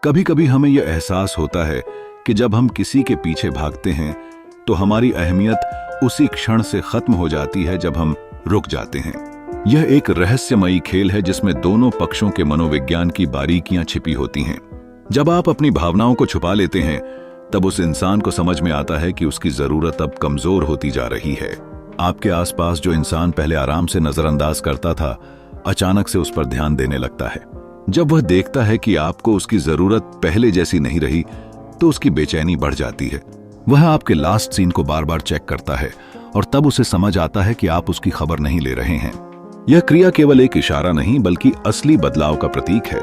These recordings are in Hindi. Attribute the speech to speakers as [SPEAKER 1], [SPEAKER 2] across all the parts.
[SPEAKER 1] कभी कभी हमें यह एहसास होता है कि जब हम किसी के पीछे भागते हैं तो हमारी अहमियत उसी क्षण से खत्म हो जाती है जब हम रुक जाते हैं। यह एक रहस्यमयी खेल है जिसमें दोनों पक्षों के मनोविज्ञान की बारीकियां छिपी होती हैं। जब आप अपनी भावनाओं को छुपा लेते हैं तब उस इंसान को समझ में आता है कि उसकी जरूरत अब कमजोर होती जा रही है। आपके आसपास जो इंसान पहले आराम से नजरअंदाज करता था, अचानक से उस पर ध्यान देने लगता है। जब वह देखता है कि आपको उसकी जरूरत पहले जैसी नहीं रही तो उसकी बेचैनी बढ़ जाती है। वह आपके लास्ट सीन को बार बार चेक करता है और तब उसे समझ आता है कि आप उसकी खबर नहीं ले रहे हैं। यह क्रिया केवल एक इशारा नहीं बल्कि असली बदलाव का प्रतीक है।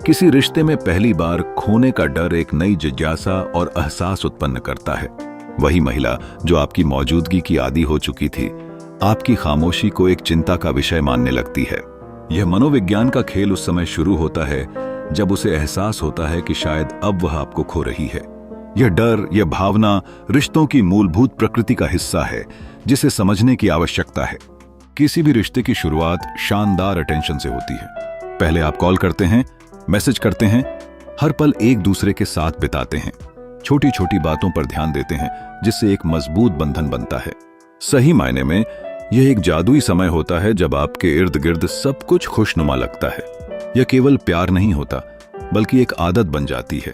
[SPEAKER 1] किसी रिश्ते में पहली बार खोने का डर एक नई जिज्ञासा और एहसास उत्पन्न करता है। वही महिला जो आपकी मौजूदगी की आदी हो चुकी थी, आपकी खामोशी को एक चिंता का विषय मानने लगती है। यह मनोविज्ञान का खेल उस समय शुरू होता है जब उसे एहसास होता है कि शायद अब वह आपको खो रही है। यह डर, यह भावना रिश्तों की मूलभूत प्रकृति का हिस्सा है जिसे समझने की आवश्यकता है। किसी भी रिश्ते की शुरुआत शानदार अटेंशन से होती है। पहले आप कॉल करते हैं, मैसेज करते हैं, हर पल एक दूसरे के साथ बिताते हैं, छोटी छोटी बातों पर ध्यान देते हैं जिससे एक मजबूत बंधन बनता है। सही मायने में यह एक जादुई समय होता है जब आपके इर्द गिर्द सब कुछ खुशनुमा लगता है। यह केवल प्यार नहीं होता बल्कि एक आदत बन जाती है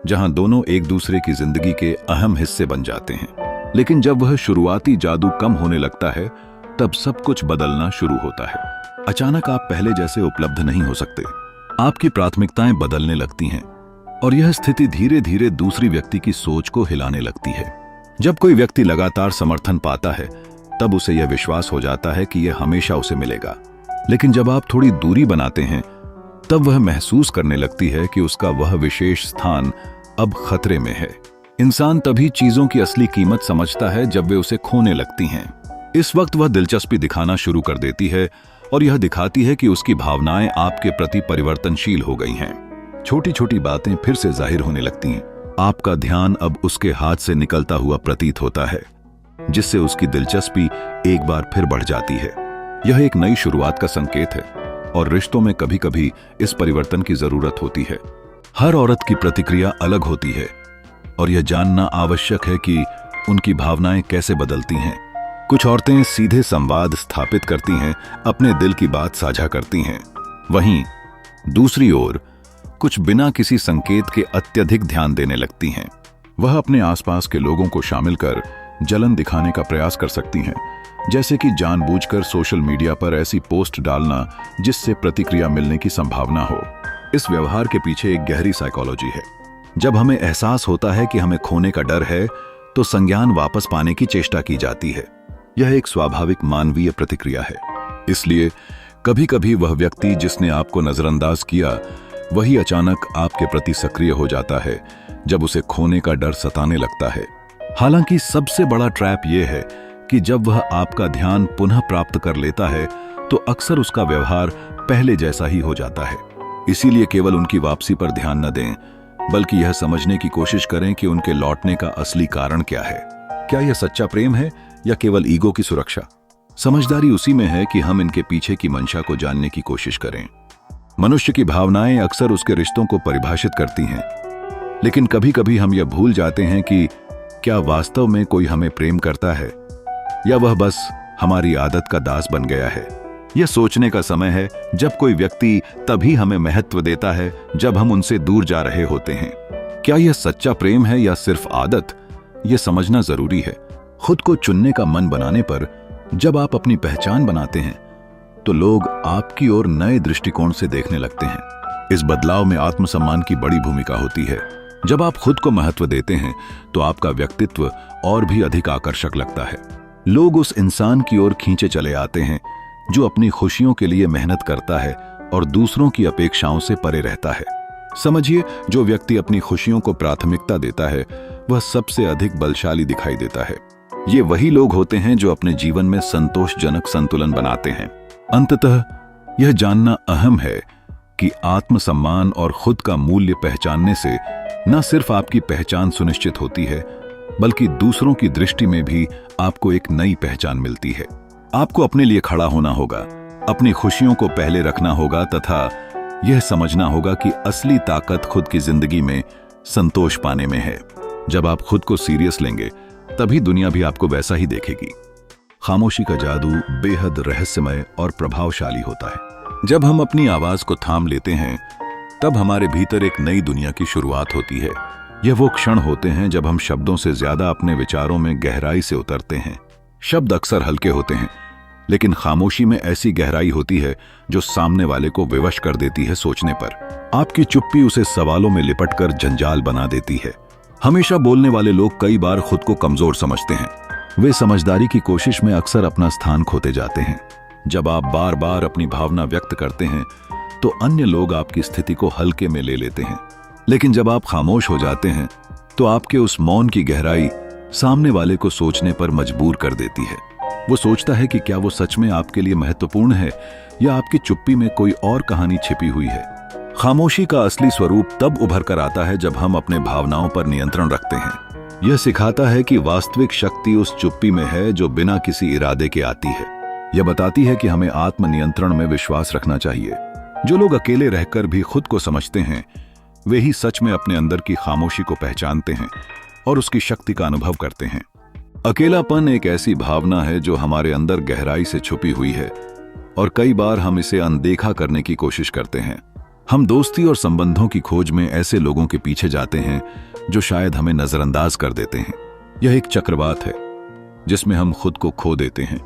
[SPEAKER 1] जहां दोनों एक दूसरे की जिंदगी के अहम हिस्से बन जाते हैं। लेकिन जब वह शुरुआती जादू कम होने लगता है तब सब कुछ बदलना शुरू होता है। अचानक आप पहले जैसे उपलब्ध नहीं हो सकते, आपकी प्राथमिकताएं बदलने लगती हैं और यह स्थिति धीरे धीरे दूसरी व्यक्ति की सोच को हिलाने लगती है। जब कोई व्यक्ति लगातार समर्थन पाता है तब उसे यह विश्वास हो जाता है कि यह हमेशा उसे मिलेगा। लेकिन जब आप थोड़ी दूरी बनाते हैं तब वह महसूस करने लगती है कि उसका वह विशेष स्थान अब खतरे में है। इंसान तभी चीजों की असली कीमत समझता है जब वे उसे खोने लगती हैं। इस वक्त वह दिलचस्पी दिखाना शुरू कर देती है और यह दिखाती है कि उसकी भावनाएं आपके प्रति परिवर्तनशील हो गई हैं। छोटी छोटी बातें फिर से जाहिर होने लगती हैं। आपका ध्यान अब उसके हाथ से निकलता हुआ प्रतीत होता है, जिससे उसकी दिलचस्पी एक बार फिर बढ़ जाती है। यह एक नई शुरुआत का संकेत है और रिश्तों में कभी कभी इस परिवर्तन की जरूरत होती है। हर औरत की प्रतिक्रिया अलग होती है और यह जानना आवश्यक है कि उनकी भावनाएं कैसे बदलती हैं। कुछ औरतें सीधे संवाद स्थापित करती हैं, अपने दिल की बात साझा करती हैं। वहीं दूसरी ओर कुछ बिना किसी संकेत के अत्यधिक ध्यान देने लगती हैं। वह अपने आसपास के लोगों को शामिल कर जलन दिखाने का प्रयास कर सकती हैं, जैसे कि जानबूझकर सोशल मीडिया पर ऐसी पोस्ट डालना जिससे प्रतिक्रिया मिलने की संभावना हो। इस व्यवहार के पीछे एक गहरी साइकोलॉजी है। जब हमें एहसास होता है कि हमें खोने का डर है तो संज्ञान वापस पाने की चेष्टा की जाती है। यह एक स्वाभाविक मानवीय प्रतिक्रिया है। इसलिए कभी कभी वह व्यक्ति जिसने आपको नजरअंदाज किया वही अचानक आपके प्रति सक्रिय हो जाता है जब उसे खोने का डर सताने लगता है। हालांकि सबसे बड़ा ट्रैप यह है कि जब वह आपका ध्यान पुनः प्राप्त कर लेता है तो अक्सर उसका व्यवहार पहले जैसा ही हो जाता है। इसीलिए केवल उनकी वापसी पर ध्यान न दें, बल्कि यह समझने की कोशिश करें कि उनके लौटने का असली कारण क्या है। क्या यह सच्चा प्रेम है या केवल ईगो की सुरक्षा? समझदारी उसी में है कि हम इनके पीछे की मंशा को जानने की कोशिश करें। मनुष्य की भावनाएं अक्सर उसके रिश्तों को परिभाषित करती हैं, लेकिन कभी कभी हम यह भूल जाते हैं कि क्या वास्तव में कोई हमें प्रेम करता है या वह बस हमारी आदत का दास बन गया है। यह सोचने का समय है जब कोई व्यक्ति तभी हमें महत्व देता है जब हम उनसे दूर जा रहे होते हैं। क्या यह सच्चा प्रेम है या सिर्फ आदत, यह समझना जरूरी है। खुद को चुनने का मन बनाने पर जब आप अपनी पहचान बनाते हैं तो लोग आपकी ओर नए दृष्टिकोण से देखने लगते हैं। इस बदलाव में आत्मसम्मान की बड़ी भूमिका होती है। जब आप खुद को महत्व देते हैं तो आपका व्यक्तित्व और भी अधिक आकर्षक लगता है। लोग उस इंसान की ओर खींचे चले आते हैं जो अपनी खुशियों के लिए मेहनत करता है और दूसरों की अपेक्षाओं से परे रहता है। समझिए, जो व्यक्ति अपनी खुशियों को प्राथमिकता देता है वह सबसे अधिक बलशाली दिखाई देता है। ये वही लोग होते हैं जो अपने जीवन में संतोषजनक संतुलन बनाते हैं। अंततः यह जानना अहम है कि आत्मसम्मान और खुद का मूल्य पहचानने से न सिर्फ आपकी पहचान सुनिश्चित होती है बल्कि दूसरों की दृष्टि में भी आपको एक नई पहचान मिलती है। आपको अपने लिए खड़ा होना होगा, अपनी खुशियों को पहले रखना होगा तथा यह समझना होगा कि असली ताकत खुद की जिंदगी में संतोष पाने में है। जब आप खुद को सीरियस लेंगे तभी दुनिया भी आपको वैसा ही देखेगी। खामोशी का जादू बेहद रहस्यमय और प्रभावशाली होता है। जब हम अपनी आवाज को थाम लेते हैं तब हमारे भीतर एक नई दुनिया की शुरुआत होती है। यह वो क्षण होते हैं जब हम शब्दों से ज्यादा अपने विचारों में गहराई से उतरते हैं। शब्द अक्सर हल्के होते हैं, लेकिन खामोशी में ऐसी गहराई होती है जो सामने वाले को विवश कर देती है सोचने पर। आपकी चुप्पी उसे सवालों में लिपटकर जंजाल बना देती है। हमेशा बोलने वाले लोग कई बार खुद को कमजोर समझते हैं। वे समझदारी की कोशिश में अक्सर अपना स्थान खोते जाते हैं। जब आप बार बार अपनी भावना व्यक्त करते हैं तो अन्य लोग आपकी स्थिति को हल्के में ले लेते हैं, लेकिन जब आप खामोश हो जाते हैं तो आपके उस मौन की गहराई सामने वाले को सोचने पर मजबूर कर देती है। वो सोचता है कि क्या वो सच में आपके लिए महत्वपूर्ण है या आपकी चुप्पी में कोई और कहानी छिपी हुई है। खामोशी का असली स्वरूप तब उभर कर आता है जब हम अपने भावनाओं पर नियंत्रण रखते हैं। यह सिखाता है कि वास्तविक शक्ति उस चुप्पी में है जो बिना किसी इरादे के आती है। यह बताती है कि हमें आत्मनियंत्रण में विश्वास रखना चाहिए। जो लोग अकेले रहकर भी खुद को समझते हैं वे ही सच में अपने अंदर की खामोशी को पहचानते हैं और उसकी शक्ति का अनुभव करते हैं। अकेलापन एक ऐसी भावना है जो हमारे अंदर गहराई से छुपी हुई है और कई बार हम इसे अनदेखा करने की कोशिश करते हैं। हम दोस्ती और संबंधों की खोज में ऐसे लोगों के पीछे जाते हैं जो शायद हमें नजरअंदाज कर देते हैं। यह एक चक्रवात है जिसमें हम खुद को खो देते हैं,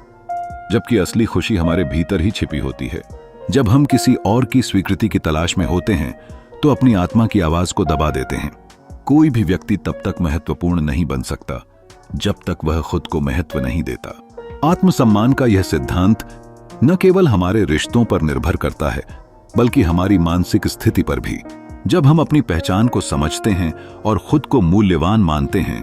[SPEAKER 1] जबकि असली खुशी हमारे भीतर ही छिपी होती है। जब हम किसी और की स्वीकृति की तलाश में होते हैं तो अपनी आत्मा की आवाज को दबा देते हैं। कोई भी व्यक्ति तब तक महत्वपूर्ण नहीं बन सकता जब तक वह खुद को महत्व नहीं देता। आत्मसम्मान का यह सिद्धांत न केवल हमारे रिश्तों पर निर्भर करता है बल्कि हमारी मानसिक स्थिति पर भी। जब हम अपनी पहचान को समझते हैं और खुद को मूल्यवान मानते हैं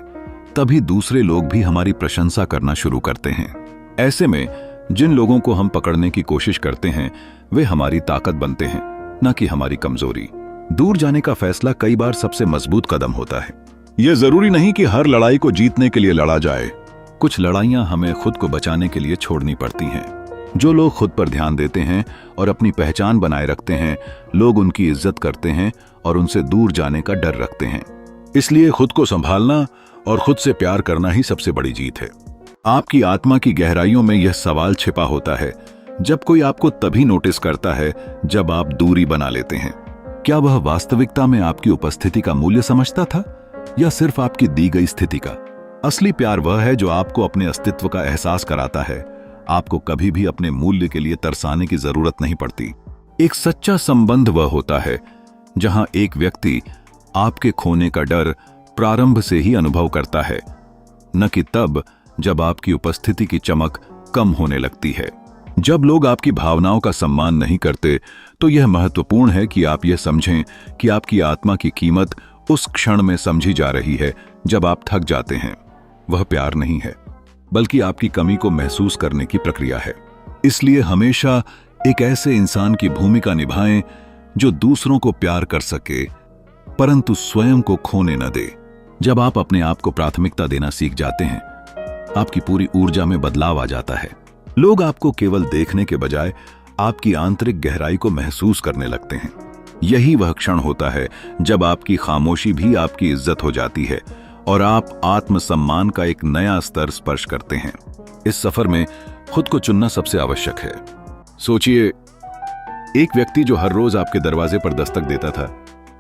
[SPEAKER 1] तभी दूसरे लोग भी हमारी प्रशंसा करना शुरू करते हैं। ऐसे में जिन लोगों को हम पकड़ने की कोशिश करते हैं वे हमारी ताकत बनते हैं, न कि हमारी कमजोरी। दूर जाने का फैसला कई बार सबसे मजबूत कदम होता है। यह जरूरी नहीं कि हर लड़ाई को जीतने के लिए लड़ा जाए। कुछ लड़ाइयां हमें खुद को बचाने के लिए छोड़नी पड़ती हैं। जो लोग खुद पर ध्यान देते हैं और अपनी पहचान बनाए रखते हैं, लोग उनकी इज्जत करते हैं और उनसे दूर जाने का डर रखते हैं। इसलिए खुद को संभालना और खुद से प्यार करना ही सबसे बड़ी जीत है। आपकी आत्मा की गहराइयों में यह सवाल छिपा होता है, जब कोई आपको तभी नोटिस करता है जब आप दूरी बना लेते हैं। क्या वह वास्तविकता में आपकी उपस्थिति का मूल्य समझता था या सिर्फ आपकी दी गई स्थिति का? असली प्यार वह है जो आपको अपने अस्तित्व का एहसास कराता है। आपको कभी भी अपने मूल्य के लिए तरसाने की जरूरत नहीं पड़ती। एक सच्चा संबंध वह होता है जहां एक व्यक्ति आपके खोने का डर प्रारंभ से ही अनुभव करता है, न कि तब जब आपकी उपस्थिति की चमक कम होने लगती है। जब लोग आपकी भावनाओं का सम्मान नहीं करते तो यह महत्वपूर्ण है कि आप यह समझें कि आपकी आत्मा की कीमत उस क्षण में समझी जा रही है जब आप थक जाते हैं। वह प्यार नहीं है बल्कि आपकी कमी को महसूस करने की प्रक्रिया है। इसलिए हमेशा एक ऐसे इंसान की भूमिका निभाएं जो दूसरों को प्यार कर सके परंतु स्वयं को खोने न दे। जब आप अपने आप को प्राथमिकता देना सीख जाते हैं आपकी पूरी ऊर्जा में बदलाव आ जाता है। लोग आपको केवल देखने के बजाय आपकी आंतरिक गहराई को महसूस करने लगते हैं। यही वह क्षण होता है जब आपकी खामोशी भी आपकी इज्जत हो जाती है और आप आत्मसम्मान का एक नया स्तर स्पर्श करते हैं। इस सफर में खुद को चुनना सबसे आवश्यक है। सोचिए, एक व्यक्ति जो हर रोज आपके दरवाजे पर दस्तक देता था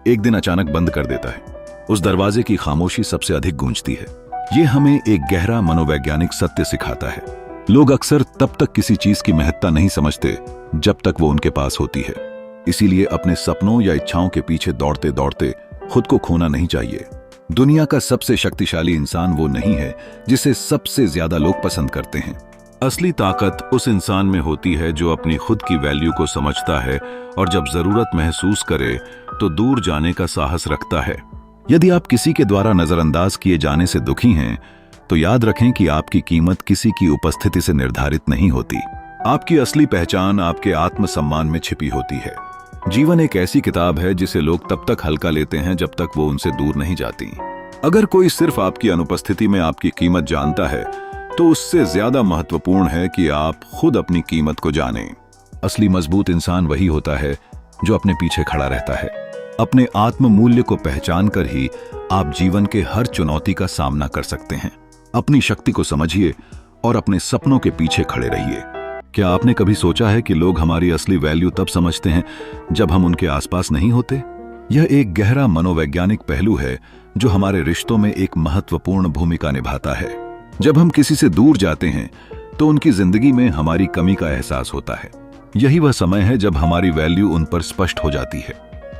[SPEAKER 1] एक दिन अचानक बंद कर देता है। उस दरवाजे की खामोशी सबसे अधिक गूंजती है। ये हमें एक गहरा मनोवैज्ञानिक सत्य सिखाता है। लोग अक्सर तब तक किसी चीज की महत्ता नहीं समझते जब तक वो उनके पास होती है। इसीलिए अपने सपनों या इच्छाओं के पीछे दौड़ते दौड़ते खुद को खोना नहीं चाहिए। दुनिया का सबसे शक्तिशाली इंसान वो नहीं है जिसे सबसे ज्यादा लोग पसंद करते हैं। असली ताकत उस इंसान में होती है जो अपनी खुद की वैल्यू को समझता है और जब जरूरत महसूस करे तो दूर जाने का साहस रखता है। यदि आप किसी के द्वारा नजरअंदाज किए जाने से दुखी हैं तो याद रखें कि आपकी कीमत किसी की उपस्थिति से निर्धारित नहीं होती। आपकी असली पहचान आपके आत्मसम्मान में छिपी होती है। जीवन एक ऐसी किताब है जिसे लोग तब तक हल्का लेते हैं जब तक वो उनसे दूर नहीं जाती। अगर कोई सिर्फ आपकी अनुपस्थिति में आपकी कीमत जानता है तो उससे ज्यादा महत्वपूर्ण है कि आप खुद अपनी कीमत को जानें। असली मजबूत इंसान वही होता है जो अपने पीछे खड़ा रहता है। अपने आत्म मूल्य को पहचान कर ही आप जीवन के हर चुनौती का सामना कर सकते हैं। अपनी शक्ति को समझिए और अपने सपनों के पीछे खड़े रहिए। क्या आपने कभी सोचा है कि लोग हमारी असली वैल्यू तब समझते हैं जब हम उनके आसपास नहीं होते? यह एक गहरा मनोवैज्ञानिक पहलू है जो हमारे रिश्तों में एक महत्वपूर्ण भूमिका निभाता है। जब हम किसी से दूर जाते हैं तो उनकी जिंदगी में हमारी कमी का एहसास होता है। यही वह समय है जब हमारी वैल्यू उन पर स्पष्ट हो जाती है।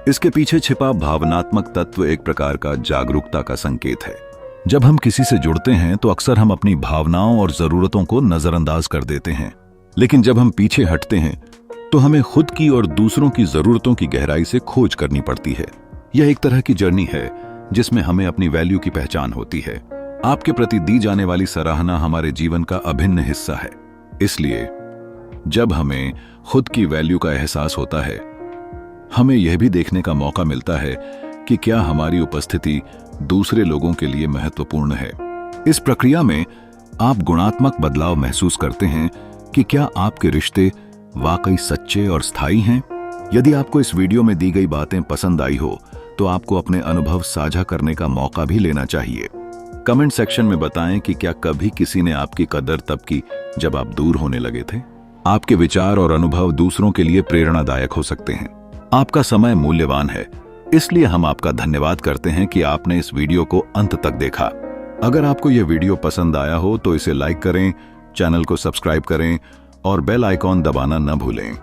[SPEAKER 1] इसके पीछे छिपा भावनात्मक तत्व एक प्रकार का जागरूकता का संकेत है। जब हम किसी से जुड़ते हैं तो अक्सर हम अपनी भावनाओं और जरूरतों को नजरअंदाज कर देते हैं, लेकिन जब हम पीछे हटते हैं तो हमें खुद की और दूसरों की जरूरतों की गहराई से खोज करनी पड़ती है। यह एक तरह की जर्नी है जिसमें हमें अपनी वैल्यू की पहचान होती है। आपके प्रति दी जाने वाली सराहना हमारे जीवन का अभिन्न हिस्सा है। इसलिए जब हमें खुद की वैल्यू का एहसास होता है, हमें यह भी देखने का मौका मिलता है कि क्या हमारी उपस्थिति दूसरे लोगों के लिए महत्वपूर्ण है। इस प्रक्रिया में आप गुणात्मक बदलाव महसूस करते हैं कि क्या आपके रिश्ते वाकई सच्चे और स्थायी हैं। यदि आपको इस वीडियो में दी गई बातें पसंद आई हो तो आपको अपने अनुभव साझा करने का मौका भी लेना चाहिए। कमेंट सेक्शन में बताएं कि क्या कभी किसी ने आपकी कदर तब की जब आप दूर होने लगे थे। आपके विचार और अनुभव दूसरों के लिए प्रेरणादायक हो सकते हैं। आपका समय मूल्यवान है, इसलिए हम आपका धन्यवाद करते हैं कि आपने इस वीडियो को अंत तक देखा। अगर आपको यह वीडियो पसंद आया हो तो इसे लाइक करें, चैनल को सब्सक्राइब करें और बेल आइकॉन दबाना न भूलें।